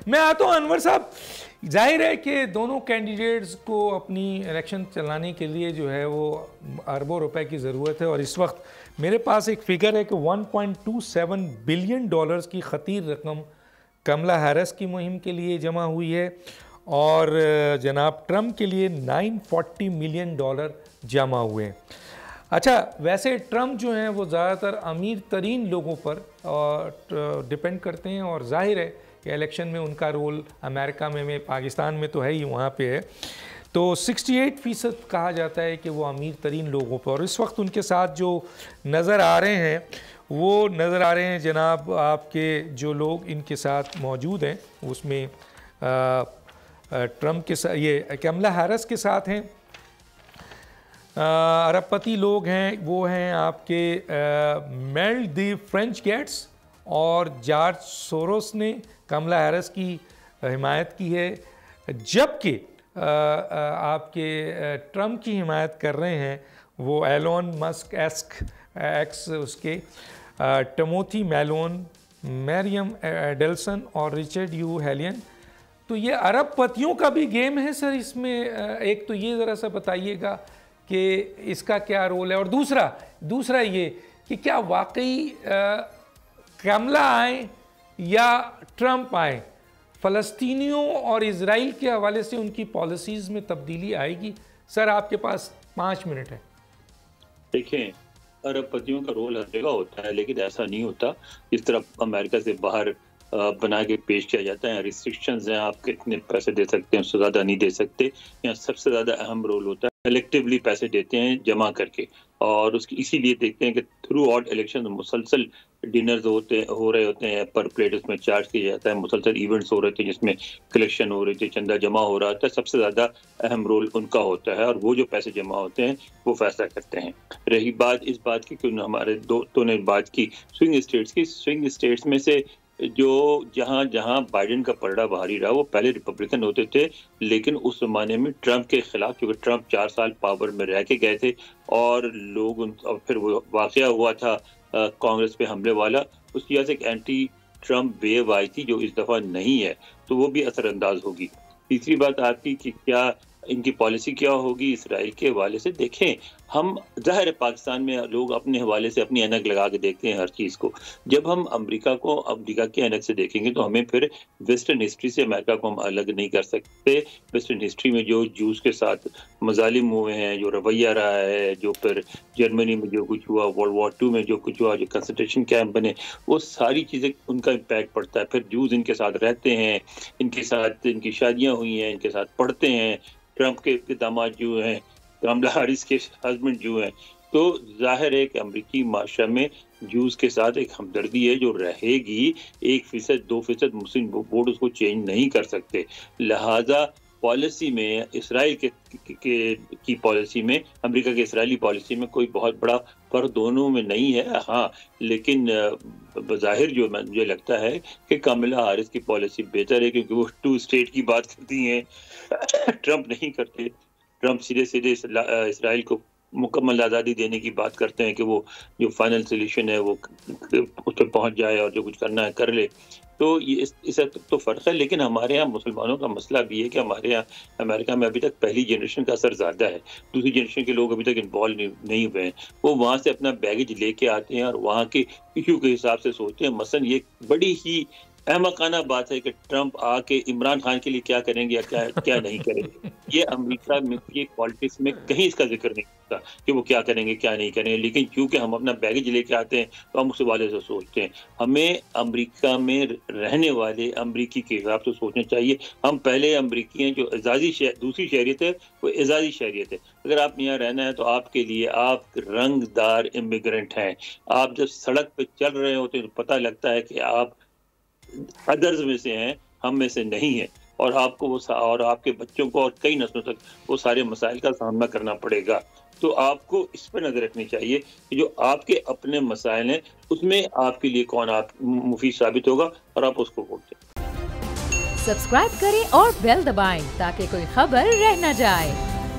میں آتا ہوں انور صاحب، ظاہر ہے کہ دونوں کینڈیڈیٹس کو اپنی الیکشن چلانے کے لیے جو ہے وہ اربوں روپے کی ضرورت ہے، اور اس وقت میرے پاس ایک فگر ہے کہ 1.27 بلین ڈالرز کی خطیر رقم کملا ہیرس کی مہم کے لیے جمع ہوئی ہے، اور جناب ٹرمپ کے لیے 940 ملین ڈالر جمع ہوئے ہیں۔ اچھا، ویسے ٹرمپ جو ہیں وہ زیادہ تر امیر ترین لوگوں پر ڈپینڈ کرتے ہیں، اور ظاہر ہے کہ الیکشن میں ان کا رول امریکہ میں پاکستان میں تو ہے ہی، وہاں پہ ہے، تو 68% کہا جاتا ہے کہ وہ امیر ترین لوگوں پر، اور اس وقت ان کے ساتھ جو نظر آ رہے ہیں وہ نظر آ رہے ہیں جناب آپ کے جو لوگ ان کے ساتھ موجود ہیں، اس میں ٹرمپ کے ساتھ یہ کملا ہیرس کے ساتھ ہیں، ارب پتی لوگ ہیں وہ ہیں آپ کے میل دی فرینچ گیٹس، اور جارج سوروس نے کملا ہیرس کی حمایت کی ہے، جبکہ آپ کے ٹرمپ کی حمایت کر رہے ہیں وہ ایلون مسک ایکس اس کے ٹموتھی میلون، میریم ایڈلسن اور ریچرڈ یو ہیلین۔ تو یہ عرب پتیوں کا بھی گیم ہے سر اس میں، ایک تو یہ ذرا سا بتائیے گا کہ اس کا کیا رول ہے، اور دوسرا یہ کہ کیا واقعی کملا آئیں یا ٹرمپ آئیں، فلسطینیوں اور اسرائیل کے حوالے سے ان کی پالیسیز میں تبدیلی آئے گی؟ سر آپ کے پاس 5 منٹ ہے۔ دیکھیں، عرب پتیوں کا رول ہر جگہ ہوتا ہے، لیکن ایسا نہیں ہوتا اس طرح امریکہ سے باہر بنا کے پیش کیا جاتا ہے۔ ریسٹرکشنز ہیں، آپ کتنے پیسے دے سکتے ہیں، اس سے زیادہ نہیں دے سکتے۔ یہاں سب سے زیادہ اہم رول ہوتا ہے کلیکٹیولی پیسے دیتے ہیں جمع کر کے، اور اسی لیے دیکھتے ہیں کہ تھرو آؤٹ الیکشن مسلسل ڈنرز ہو رہے ہوتے ہیں، پر پلیٹ اس میں چارج کیا جاتا ہے، مسلسل ایونٹس ہو رہے تھے جس میں کلیکشن ہو رہی تھی، چندہ جمع ہو رہا تھا۔ سب سے زیادہ اہم رول ان کا ہوتا ہے، اور وہ جو پیسے جمع ہوتے ہیں وہ فیصلہ کرتے ہیں۔ رہی بات اس بات کی کہ ہمارے دوستوں نے بات کی سوئنگ اسٹیٹس کی، سوئنگ اسٹیٹس میں سے جو جہاں بائیڈن کا پلڑا بھاری رہا وہ پہلے ریپبلکن ہوتے تھے، لیکن اس زمانے میں ٹرمپ کے خلاف، کیونکہ ٹرمپ 4 سال پاور میں رہ کے گئے تھے، اور اور پھر وہ واقعہ ہوا تھا کانگریس پہ حملے والا، اس کی وجہ سے ایک اینٹی ٹرمپ ویو آئی تھی جو اس دفعہ نہیں ہے، تو وہ بھی اثر انداز ہوگی۔ تیسری بات آپ کی کہ کیا ان کی پالیسی کیا ہوگی اسرائیل کے حوالے سے؟ دیکھیں، ہم ظاہر ہے پاکستان میں لوگ اپنے حوالے سے اپنی اینک لگا کے دیکھتے ہیں ہر چیز کو، جب ہم امریکہ کے اینک سے دیکھیں گے تو ہمیں پھر ویسٹرن ہسٹری سے امریکہ کو ہم الگ نہیں کر سکتے۔ ویسٹرن ہسٹری میں جو جوز کے ساتھ مظالم ہوئے ہیں، جو رویہ رہا ہے، جو پھر جرمنی میں جو کچھ ہوا، ورلڈ وار 2 میں جو کچھ ہوا، جو کنسنٹریشن کیمپ بنے، وہ ساری چیزیں ان کا امپیکٹ پڑتا ہے۔ پھر جوز ان کے ساتھ رہتے ہیں، ان کے ساتھ ان کی شادیاں ہوئی ہیں، ان کے ساتھ پڑھتے ہیں، ٹرمپ کے داماد جو ہیں، کملا ہیرس کے ہسبینڈ جو ہیں، تو ظاہر ہے کہ امریکی معاشرے میں جوز کے ساتھ ایک ہمدردی ہے جو رہے گی۔ 1%، 2% مسلم ووٹ اس کو چینج نہیں کر سکتے، لہٰذا پالیسی میں اسرائیل کی پالیسی میں، امریکہ کے اسرائیلی پالیسی میں کوئی بہت بڑا فرق دونوں میں نہیں ہے۔ ہاں، لیکن بظاہر جو مجھے لگتا ہے کہ کملا ہیرس کی پالیسی بہتر ہے، کیونکہ وہ 2 اسٹیٹ کی بات کرتی ہیں، ٹرمپ نہیں کرتے۔ ٹرمپ سیدھے اسرائیل کو مکمل آزادی دینے کی بات کرتے ہیں کہ وہ جو فائنل سولوشن ہے وہ اس پہ پہنچ جائے اور جو کچھ کرنا ہے کر لے، تو یہ اس تو فرق ہے۔ لیکن ہمارے ہاں مسلمانوں کا مسئلہ بھی ہے کہ ہمارے ہاں امریکہ میں ابھی تک پہلی جنریشن کا اثر زیادہ ہے، دوسری جنریشن کے لوگ ابھی تک انوالو نہیں ہوئے ہیں، وہ وہاں سے اپنا بیگیج لے کے آتے ہیں اور وہاں کے ایشو کے حساب سے سوچتے ہیں۔ مثلا یہ بڑی ہی احمقانہ بات ہے کہ ٹرمپ آ کے عمران خان کے لیے کیا کریں گے یا کیا نہیں کریں گے، یہ امریکہ میں یہ پالیٹکس میں کہیں اس کا ذکر نہیں ہوتا کہ وہ کیا کریں گے کیا نہیں کریں گے، لیکن کیونکہ ہم اپنا بیگیج لے کے آتے ہیں تو ہم اس حوالے سے سوچتے ہیں۔ ہمیں امریکہ میں رہنے والے امریکی کے حساب سے سوچنا چاہیے۔ ہم پہلے امریکی ہیں، جو اعزازی دوسری شہریت ہے وہ اعزازی شہریت ہے۔ اگر آپ یہاں رہنا ہے تو آپ کے لیے آپ رنگ دار امیگرنٹ ہیں۔ آپ جب سڑک پہ چل رہے ہوتے ہیں تو پتہ لگتا ہے کہ آپ ادرز میں سے ہیں، ہم میں سے نہیں ہیں، اور آپ کو اور آپ کے بچوں کو اور کئی نسلوں تک وہ سارے مسائل کا سامنا کرنا پڑے گا۔ تو آپ کو اس پر نظر رکھنی چاہیے کہ جو آپ کے اپنے مسائل ہیں اس میں آپ کے لیے کون آپ مفید ثابت ہوگا اور آپ اس کو ووٹ دیں۔ سبسکرائب کریں اور بیل دبائیں تاکہ کوئی خبر رہ نہ جائے۔